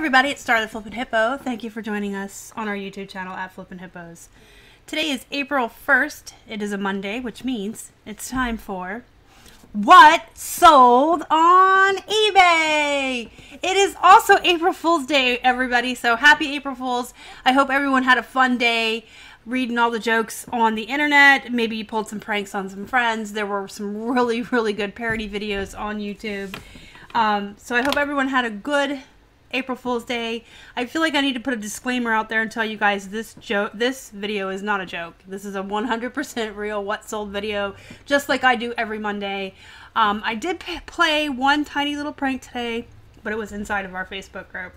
everybody, it's Star the Flippin' Hippo. Thank you for joining us on our YouTube channel at Flippin' Hippos. Today is April 1st. It is a Monday, which means it's time for What Sold on eBay. It is also April Fool's Day, everybody, so happy April Fools. I hope everyone had a fun day reading all the jokes on the internet. Maybe you pulled some pranks on some friends. There were some really this parody videos on YouTube. So I hope everyone had a good April Fool's Day. I feel like I need to put a disclaimer out there and tell you guys this video is not a joke. This is a 100% real what sold video, just like I do every Monday. I did play one tiny little prank today, but it was inside of our Facebook group.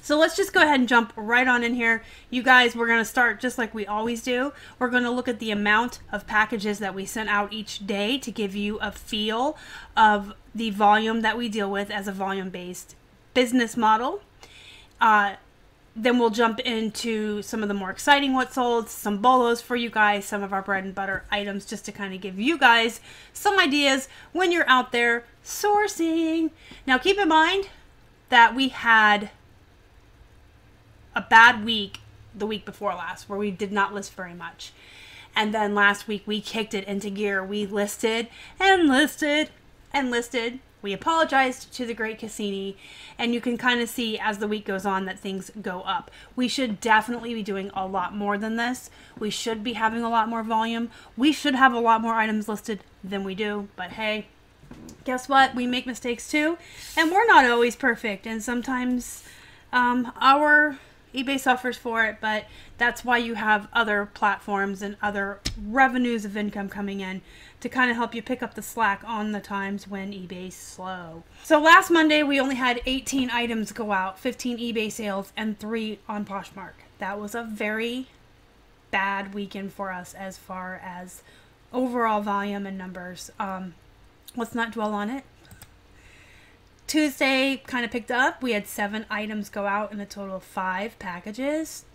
So let's just go ahead and jump right on in here. You guys, we're going to start just like we always do. We're going to look at the amount of packages that we sent out each day to give you a feel of the volume that we deal with as a volume-based business model. Then we'll jump into some of the more exciting what sold, some bolos for you guys, some of our bread and butter items, just to kind of give you guys some ideas when you're out there sourcing. Now keep in mind that we had a bad week the week before last where we did not list very much. And then last week we kicked it into gear. We listed and listed and listed. We apologized to the great Cassini, and you can kind of see as the week goes on that things go up. We should definitely be doing a lot more than this. We should be having a lot more volume. We should have a lot more items listed than we do, but hey, guess what? We make mistakes too, and we're not always perfect, and sometimes our eBay suffers for it, but that's why you have other platforms and other revenues of income coming in to kind of help you pick up the slack on the times when eBay's slow. So last Monday we only had 18 items go out, 15 eBay sales, and 3 on Poshmark. That was a very bad weekend for us as far as overall volume and numbers. Let's not dwell on it. Tuesday kind of picked up. We had 7 items go out in a total of 5 packages.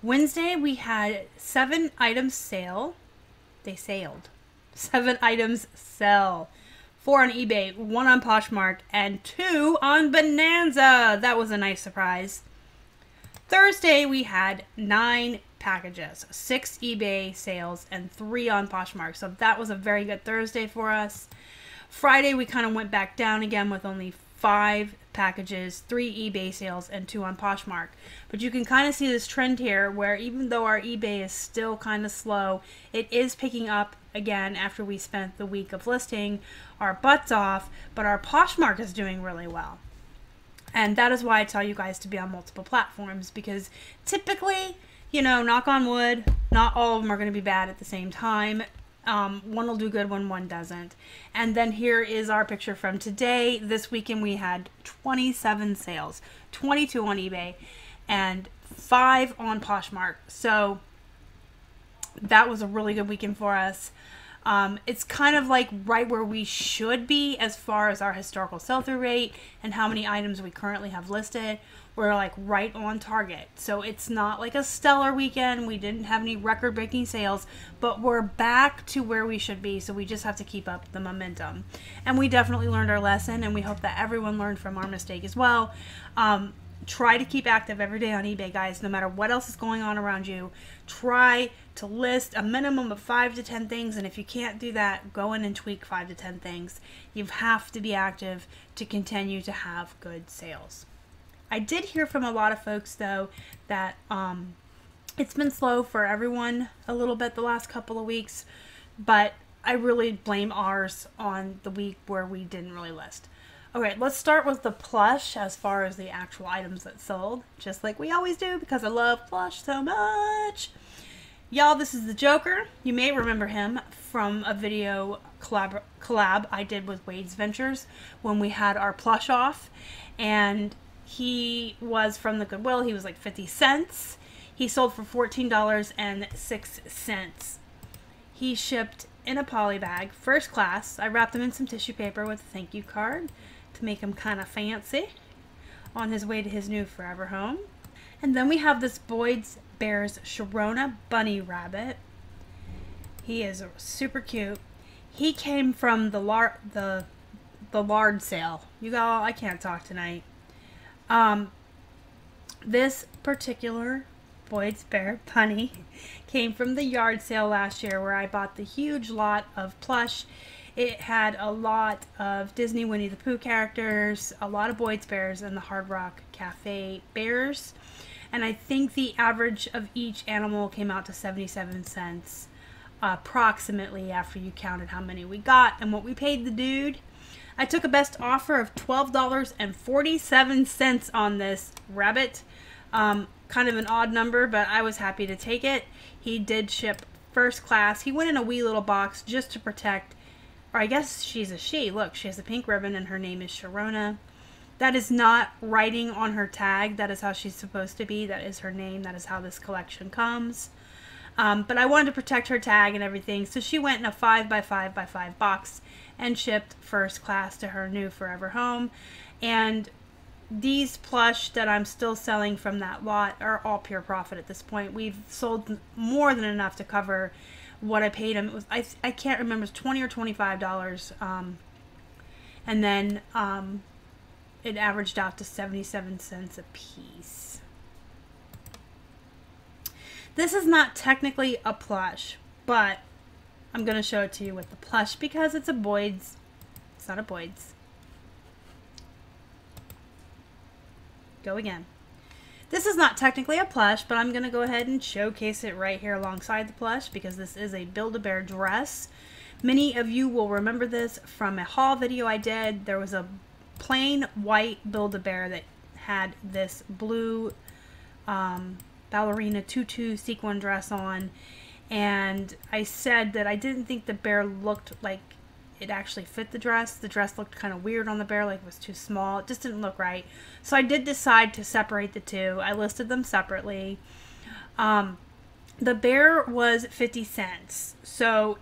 Wednesday we had 7 items sale. They sailed. 7 items sell. 4 on eBay, 1 on Poshmark, and 2 on Bonanza. That was a nice surprise. Thursday we had 9 packages, 6 eBay sales, and 3 on Poshmark. So that was a very good Thursday for us. Friday we kind of went back down again with only 5 packages, 3 eBay sales, and 2 on Poshmark. But you can kind of see this trend here where even though our eBay is still kind of slow, it is picking up again after we spent the week of listing our butts off, but our Poshmark is doing really well. And that is why I tell you guys to be on multiple platforms, because typically, you know, knock on wood, not all of them are going to be bad at the same time. One will do good when one doesn't. And then here is our picture from today. This weekend we had 27 sales, 22 on eBay, and 5 on Poshmark. So that was a really good weekend for us. It's kind of like right where we should be as far as our historical sell-through rate and how many items we currently have listed. We're like right on target. So it's not like a stellar weekend. We didn't have any record-breaking sales, but we're back to where we should be. So we just have to keep up the momentum. And we definitely learned our lesson, and we hope that everyone learned from our mistake as well. Try to keep active every day on eBay, guys. No matter what else is going on around you, try to list a minimum of 5 to 10 things, and if you can't do that, go in and tweak 5 to 10 things. You have to be active to continue to have good sales. I did hear from a lot of folks, though, that it's been slow for everyone a little bit the last couple of weeks, but I really blame ours on the week where we didn't really list. Okay, let's start with the plush as far as the actual items that sold, just like we always do, because I love plush so much. Y'all, this is the Joker. You may remember him from a video collab I did with Wade's Ventures when we had our plush off, and he was from the Goodwill. He was like 50 cents. He sold for $14.06. He shipped in a poly bag, first class. I wrapped him in some tissue paper with a thank you card to make him kind of fancy on his way to his new forever home. And then we have this Boyd's Bears Sharona bunny rabbit. He is super cute. He came from the lard sale. You all, I can't talk tonight. This particular Boyd's Bear bunny came from the yard sale last year where I bought the huge lot of plush. It had a lot of Disney Winnie the Pooh characters, a lot of Boyd's Bears, and the Hard Rock Cafe bears. And I think the average of each animal came out to 77 cents approximately after you counted how many we got and what we paid the dude. I took a best offer of $12.47 on this rabbit. Kind of an odd number, but I was happy to take it. He did ship first class. He went in a wee little box just to protect, or I guess she's a she. Look, she has a pink ribbon and her name is Sharona. That is not writing on her tag. That is how she's supposed to be. That is her name. That is how this collection comes. But I wanted to protect her tag and everything, so she went in a 5x5x5 box and shipped first class to her new forever home. And these plush that I'm still selling from that lot are all pure profit at this point. We've sold more than enough to cover what I paid him. It was I can't remember, it was $20 or $25. And then it averaged out to 77 cents a piece. This is not technically a plush, but I'm going to show it to you with the plush because it's a Boyd's. It's not a Boyd's. Go again. This is not technically a plush, but I'm going to go ahead and showcase it right here alongside the plush because this is a Build-A-Bear dress. Many of you will remember this from a haul video I did. There was a plain white Build-A-Bear that had this blue ballerina tutu sequin dress on, and I said that I didn't think the bear looked like it actually fit the dress. The dress looked kind of weird on the bear, like it was too small. It just didn't look right. So I did decide to separate the two. I listed them separately. The bear was 50 cents. So,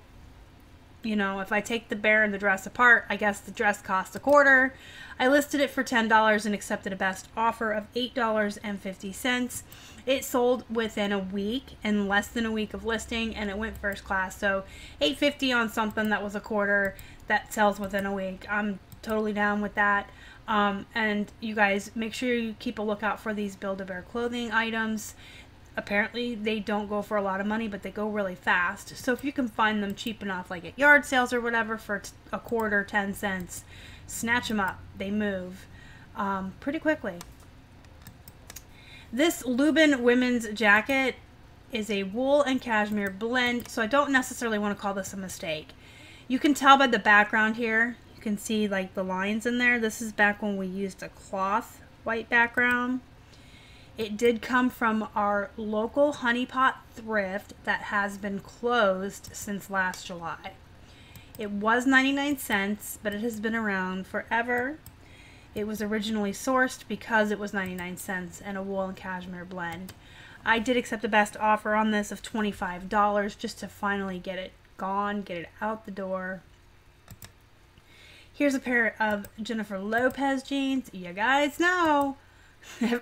you know, if I take the bear and the dress apart, I guess the dress cost a quarter. I listed it for $10 and accepted a best offer of $8.50. It sold within a week, in less than a week of listing, and it went first class. So $8.50 on something that was a quarter that sells within a week. I'm totally down with that. And you guys, make sure you keep a lookout for these Build-A-Bear clothing items. Apparently they don't go for a lot of money, but they go really fast. So if you can find them cheap enough, like at yard sales or whatever, for a quarter, 10 cents, snatch them up. They move pretty quickly. This Lubin women's jacket is a wool and cashmere blend, so I don't necessarily want to call this a mistake. You can tell by the background here. You can see like the lines in there. This is back when we used a cloth white background. It did come from our local Honey Pot thrift that has been closed since last July. It was 99 cents, but it has been around forever. It was originally sourced because it was 99 cents and a wool and cashmere blend. I did accept the best offer on this of $25 just to finally get it gone, get it out the door. Here's a pair of Jennifer Lopez jeans. You guys know,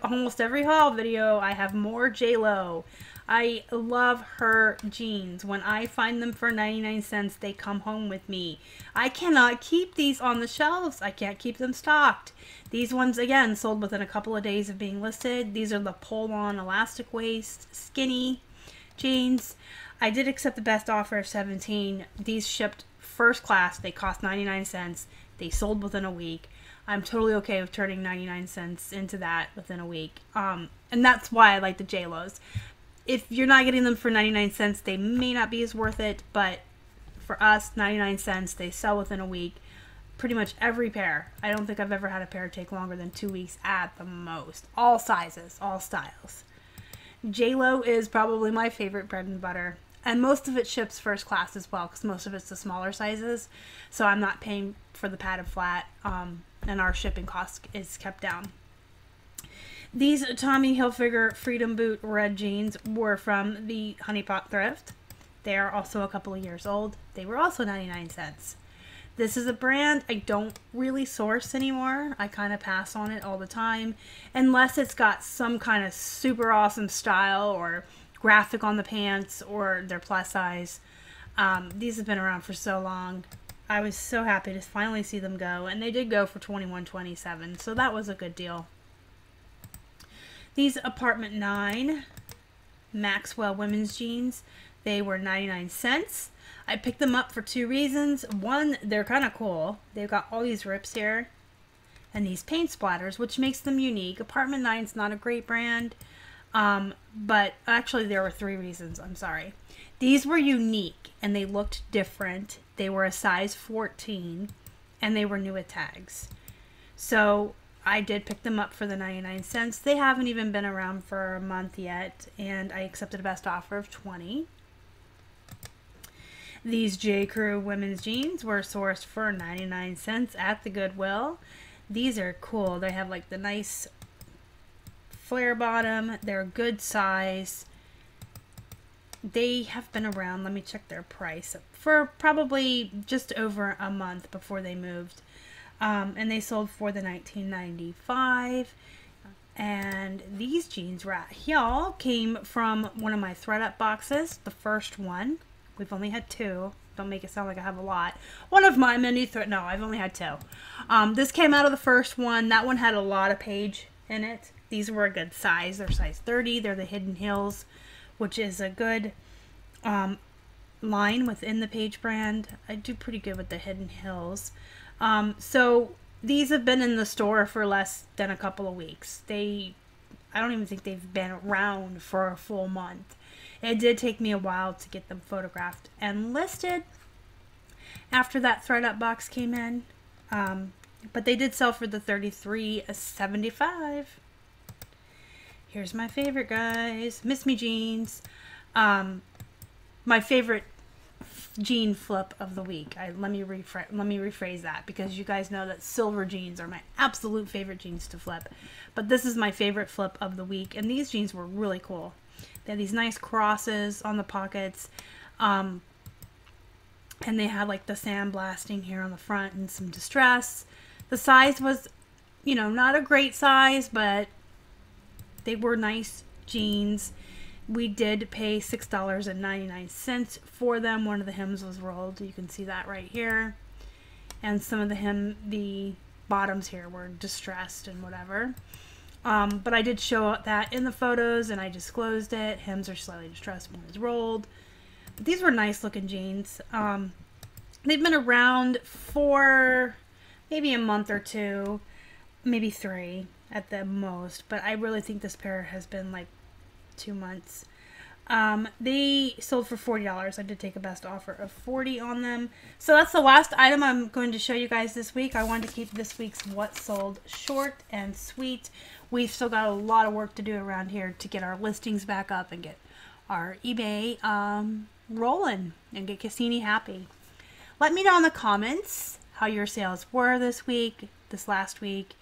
almost every haul video I have more J-Lo. I love her jeans. When I find them for 99 cents, they come home with me. I cannot keep these on the shelves. I can't keep them stocked. These ones, again, sold within a couple of days of being listed. These are the pull-on elastic waist, skinny jeans. I did accept the best offer of $17. These shipped first class. They cost 99 cents. They sold within a week. I'm totally okay with turning 99 cents into that within a week. And that's why I like the J-Los. If you're not getting them for 99 cents, they may not be as worth it, but for us, 99 cents, they sell within a week. Pretty much every pair. I don't think I've ever had a pair take longer than 2 weeks at the most. All sizes, all styles. J-Lo is probably my favorite bread and butter. And most of it ships first class as well, because most of it's the smaller sizes. So I'm not paying for the padded flat, and our shipping cost is kept down. These Tommy Hilfiger Freedom Boot red jeans were from the Honey Pot thrift. They are also a couple of years old. They were also 99 cents. This is a brand I don't really source anymore. I kind of pass on it all the time, unless it's got some kind of super awesome style or graphic on the pants or they're plus size. These have been around for so long. I was so happy to finally see them go, and they did go for $21.27, so that was a good deal. These apartment 9 Maxwell women's jeans, they were 99 cents. I picked them up for 2 reasons. One, they're kind of cool. They've got all these rips here and these paint splatters, which makes them unique. Apartment 9's not a great brand, but actually there were 3 reasons. I'm sorry. These were unique and they looked different. They were a size 14 and they were new at tags. So I did pick them up for the 99 cents. They haven't even been around for a month yet, and I accepted a best offer of 20. These J. Crew women's jeans were sourced for 99 cents at the Goodwill. These are cool. They have like the nice flare bottom. They're a good size. They have been around, let me check their price, for probably just over a month before they moved. And they sold for the $19.95. And these jeans right here came from one of my thread-up boxes, the first one. We've only had 2. Don't make it sound like I have a lot. One of my many no, I've only had 2. This came out of the first one. That one had a lot of page in it. These were a good size. They're size 30. They're the Hidden Hills, which is a good line within the Page brand. I do pretty good with the Hidden Hills. So these have been in the store for less than a couple of weeks. I don't even think they've been around for a full month. It did take me a while to get them photographed and listed after that thread-up box came in. But they did sell for the $33.75. Here's my favorite, guys. Miss Me jeans. My favorite jean flip of the week. Let me rephrase that, because you guys know that silver jeans are my absolute favorite jeans to flip. But this is my favorite flip of the week, and these jeans were really cool. They had these nice crosses on the pockets, and they had like the sandblasting here on the front and some distress. The size was, you know, not a great size, but they were nice jeans. We did pay $6.99 for them. One of the hems was rolled. You can see that right here. And some of the bottoms here were distressed and whatever. But I did show that in the photos and I disclosed it. Hems are slightly distressed, one is rolled. But these were nice looking jeans. They've been around for maybe a month or 2, maybe 3 at the most. But I really think this pair has been like 2 months. They sold for $40. I did take a best offer of $40 on them. So that's the last item I'm going to show you guys this week. I wanted to keep this week's What Sold short and sweet. We've still got a lot of work to do around here to get our listings back up and get our eBay rolling and get Cassini happy. Let me know in the comments how your sales were this last week.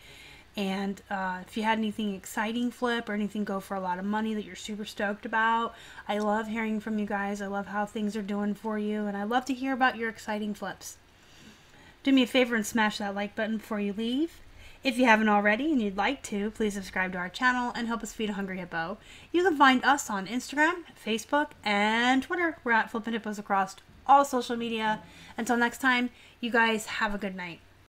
And if you had anything exciting flip or anything go for a lot of money that you're super stoked about. I love hearing from you guys. I love how things are doing for you. And I love to hear about your exciting flips. Do me a favor and smash that like button before you leave. If you haven't already and you'd like to, please subscribe to our channel and help us feed a hungry hippo. You can find us on Instagram, Facebook, and Twitter. We're at Flippin' Hippos across all social media. Until next time, you guys have a good night.